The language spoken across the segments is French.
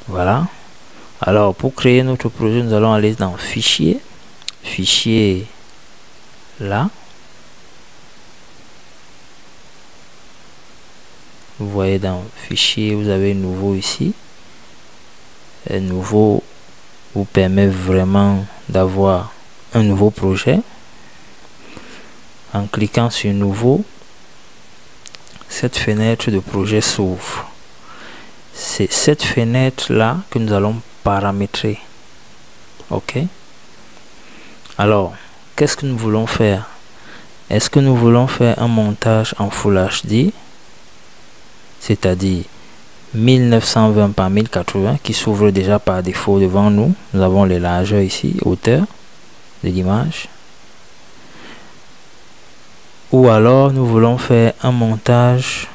Voilà. Alors pour créer notre projet, nous allons aller dans fichier, fichier là. Vous voyez dans fichier, vous avez nouveau ici. Et nouveau vous permet vraiment d'avoir un nouveau projet. En cliquant sur nouveau, cette fenêtre de projet s'ouvre. C'est cette fenêtre là que nous allons paramétrer. Ok. Alors qu'est-ce que nous voulons faire? Est-ce que nous voulons faire un montage en Full HD, c'est-à-dire 1920 par 1080 qui s'ouvre déjà par défaut devant nous? Nous avons les largeurs ici, hauteur de l'image. Ou alors nous voulons faire un montage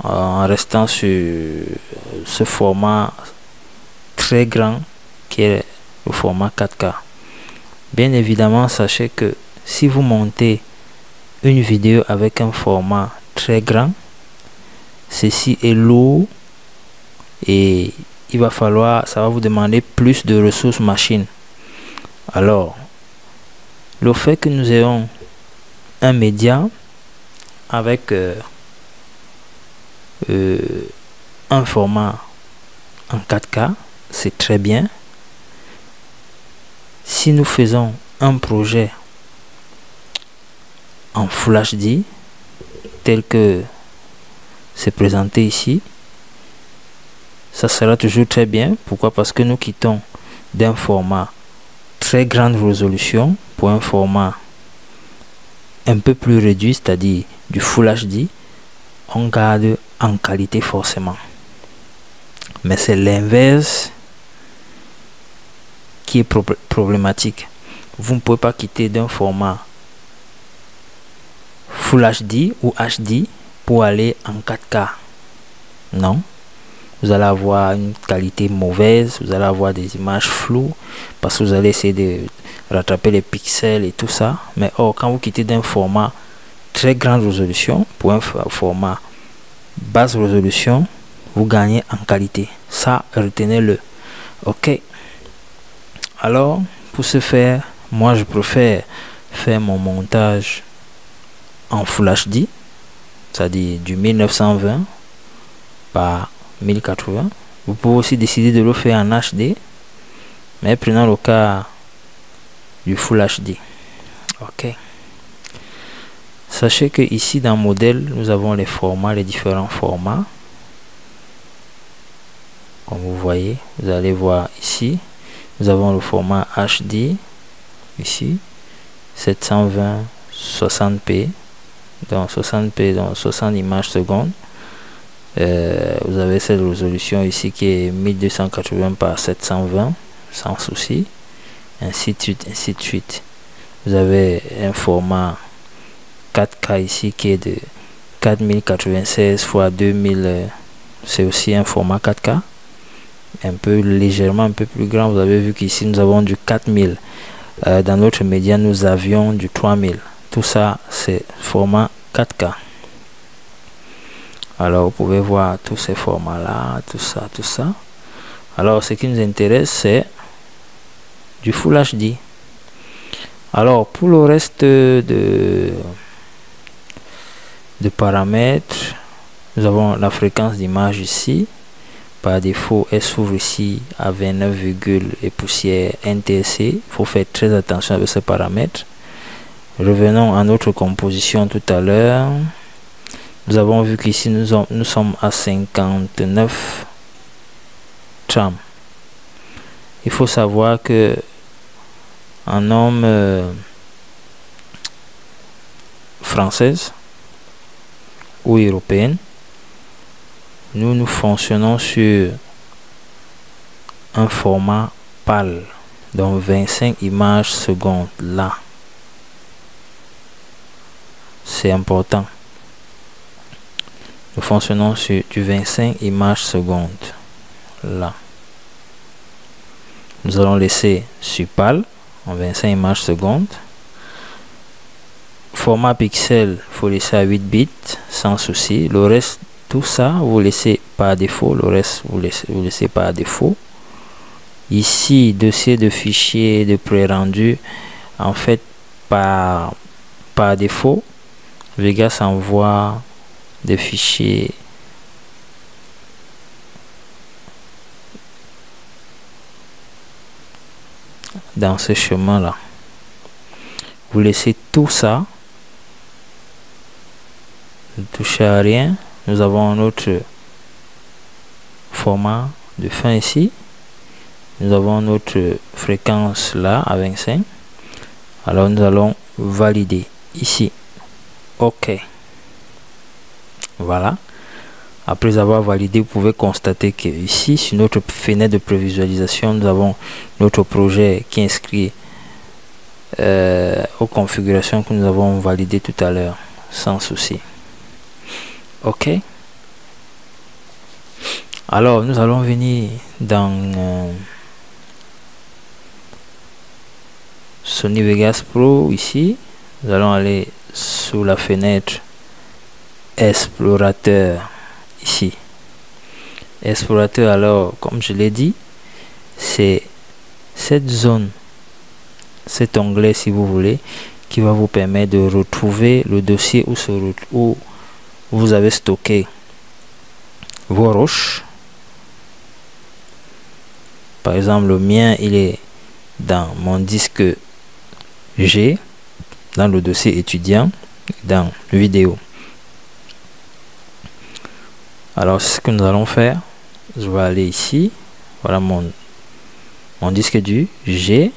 en restant sur ce format très grand qui est le format 4K. Bien évidemment, sachez que si vous montez une vidéo avec un format très grand, ceci est lourd et il va falloir, ça va vous demander plus de ressources machines. Alors, le fait que nous ayons un média avec un format en 4K, c'est très bien. Si nous faisons un projet en Full HD tel que c'est présenté ici, ça sera toujours très bien. Pourquoi? Parce que nous quittons d'un format très grande résolution pour un format un peu plus réduit, c'est-à-dire du Full HD. On garde en qualité forcément, mais c'est l'inverse qui est problématique. Vous ne pouvez pas quitter d'un format Full HD ou HD pour aller en 4K. Non, vous allez avoir une qualité mauvaise, vous allez avoir des images floues parce que vous allez essayer de rattraper les pixels et tout ça. Mais or, quand vous quittez d'un format très grande résolution pour un format basse résolution, vous gagnez en qualité. Ça, retenez-le. Ok. Alors, pour ce faire, moi je préfère faire mon montage en Full HD, c'est-à-dire du 1920 par 1080. Vous pouvez aussi décider de le faire en HD, mais prenons le cas du Full HD. Ok. Sachez que ici dans modèle, nous avons les formats, les différents formats. Comme vous voyez, vous allez voir ici, nous avons le format HD, ici, 720, 60p, donc 60p, donc 60 images secondes. Vous avez cette résolution ici qui est 1280 par 720, sans souci, ainsi de suite, ainsi de suite. Vous avez un format 4K ici qui est de 4096 x 2000, c'est aussi un format 4K, un peu légèrement un peu plus grand. Vous avez vu qu'ici nous avons du 4000, dans notre média nous avions du 3000. Tout ça c'est format 4K. Alors vous pouvez voir tous ces formats là, tout ça. Alors ce qui nous intéresse c'est du Full HD. Alors pour le reste de paramètres, nous avons la fréquence d'image ici. Par défaut, elle s'ouvre ici à 29, et poussière NTSC. Il faut faire très attention avec ces paramètres. Revenons à notre composition tout à l'heure. Nous avons vu qu'ici nous sommes à 59 trames. Il faut savoir que en norme française ou européenne, nous fonctionnons sur un format PAL, donc 25 images secondes. Là, c'est important. Nous fonctionnons sur du 25 images secondes. Là, nous allons laisser sur PAL en 25 images secondes. Format pixel, faut laisser à 8 bits sans souci. Le reste tout ça, vous laissez par défaut. Le reste, vous laissez par défaut. Ici, dossier de fichier de pré-rendu, en fait, par défaut, Vegas envoie des fichiers dans ce chemin là. Vous laissez tout ça, ne touchez à rien. Nous avons notre format de fin ici, nous avons notre fréquence là à 25. Alors nous allons valider ici. OK, voilà. Après avoir validé, vous pouvez constater que ici, sur notre fenêtre de prévisualisation, nous avons notre projet qui est inscrit aux configurations que nous avons validées tout à l'heure, sans souci. OK. Alors, nous allons venir dans Sony Vegas Pro ici. Nous allons aller sous la fenêtre explorateur ici. Explorateur, alors comme je l'ai dit, c'est cette zone, cet onglet si vous voulez, qui va vous permettre de retrouver le dossier où vous avez stocké vos roches. Par exemple, le mien, il est dans mon disque G, dans le dossier étudiant, dans vidéo. Alors, ce que nous allons faire, je vais aller ici. Voilà mon disque dur G.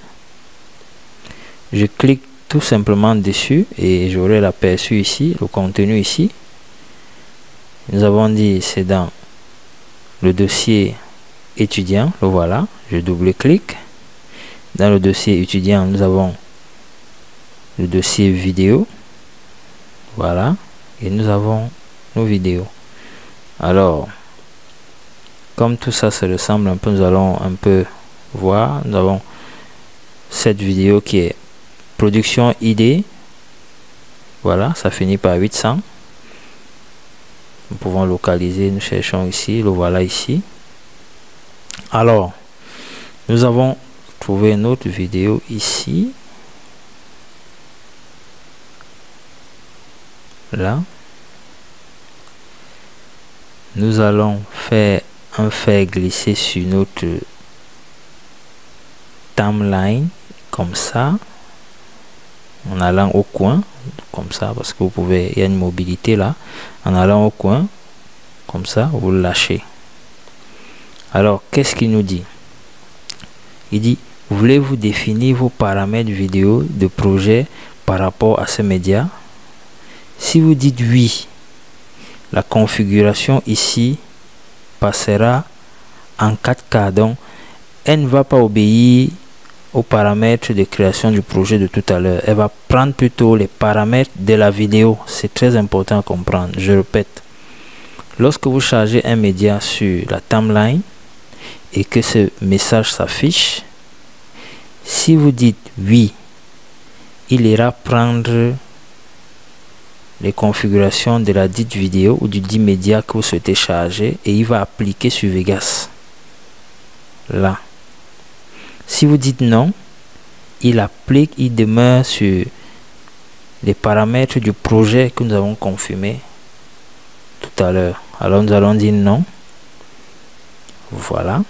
Je clique tout simplement dessus et j'aurai l'aperçu ici, le contenu ici. Nous avons dit c'est dans le dossier étudiant, le voilà. Je double-clique. Dans le dossier étudiant, nous avons le dossier vidéo. Voilà. Et nous avons nos vidéos. Alors, comme tout ça se ressemble un peu, nous allons un peu voir. Nous avons cette vidéo qui est production ID. Voilà, ça finit par 800. Nous pouvons localiser, nous cherchons ici, le voilà ici. Alors, nous avons trouvé une autre vidéo ici. Là. Nous allons faire un faire glisser sur notre timeline comme ça, en allant au coin comme ça, parce que vous pouvez, il y a une mobilité là, en allant au coin comme ça, vous le lâchez. Alors qu'est-ce qu'il nous dit? Il dit, voulez-vous définir vos paramètres vidéo de projet par rapport à ce média? Si vous dites oui, la configuration ici passera en 4K, donc elle ne va pas obéir aux paramètres de création du projet de tout à l'heure. Elle va prendre plutôt les paramètres de la vidéo. C'est très important à comprendre. Je répète, lorsque vous chargez un média sur la timeline et que ce message s'affiche, si vous dites oui, il ira prendre les configurations de la dite vidéo ou du dit média que vous souhaitez charger et il va appliquer sur Vegas. Là. Si vous dites non, il applique, il demeure sur les paramètres du projet que nous avons confirmé tout à l'heure. Alors nous allons dire non. Voilà.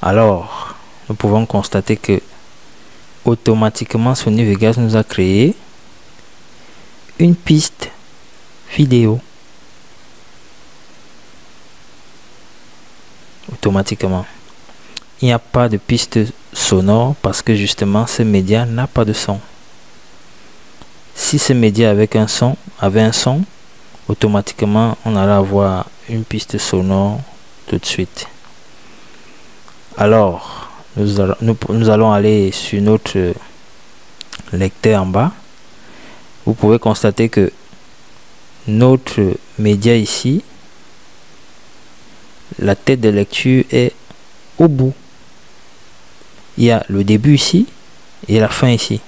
Alors, nous pouvons constater que automatiquement Sony Vegas nous a créé une piste vidéo automatiquement. Il n'y a pas de piste sonore parce que justement ce média n'a pas de son. Si ce média avait un son, automatiquement on allait avoir une piste sonore tout de suite. Alors nous allons aller sur notre lecteur en bas. Vous pouvez constater que notre média ici, la tête de lecture est au bout. Il y a le début ici et la fin ici.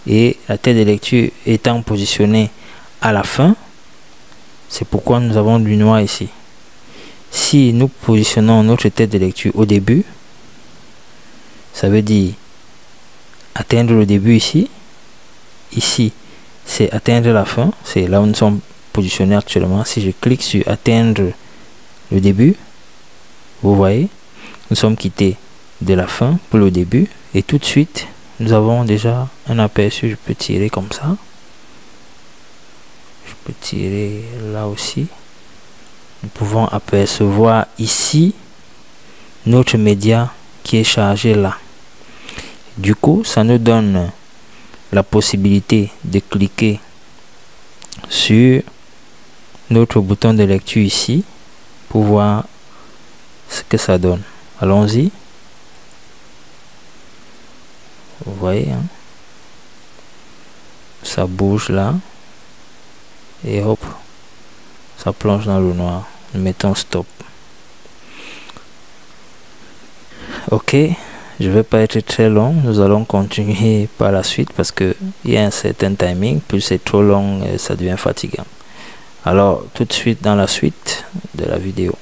Et la tête de lecture étant positionnée à la fin, C'est pourquoi nous avons du noir ici. Si nous positionnons notre tête de lecture au début, ça veut dire atteindre le début ici. Ici, c'est atteindre la fin. C'est là où nous sommes positionnés actuellement. Si je clique sur atteindre le début, vous voyez, nous sommes quittés de la fin pour le début. Et tout de suite, nous avons déjà un aperçu. Je peux tirer comme ça. Je peux tirer là aussi. Nous pouvons apercevoir ici notre média qui est chargé là. Du coup, ça nous donne la possibilité de cliquer sur notre bouton de lecture ici pour voir ce que ça donne. Allons-y. Vous voyez, hein? Ça bouge là et hop, ça plonge dans le noir. Nous mettons stop. Ok, je vais pas être très long. Nous allons continuer par la suite parce que il y a un certain timing. Plus c'est trop long, ça devient fatigant. Alors tout de suite dans la suite de la vidéo.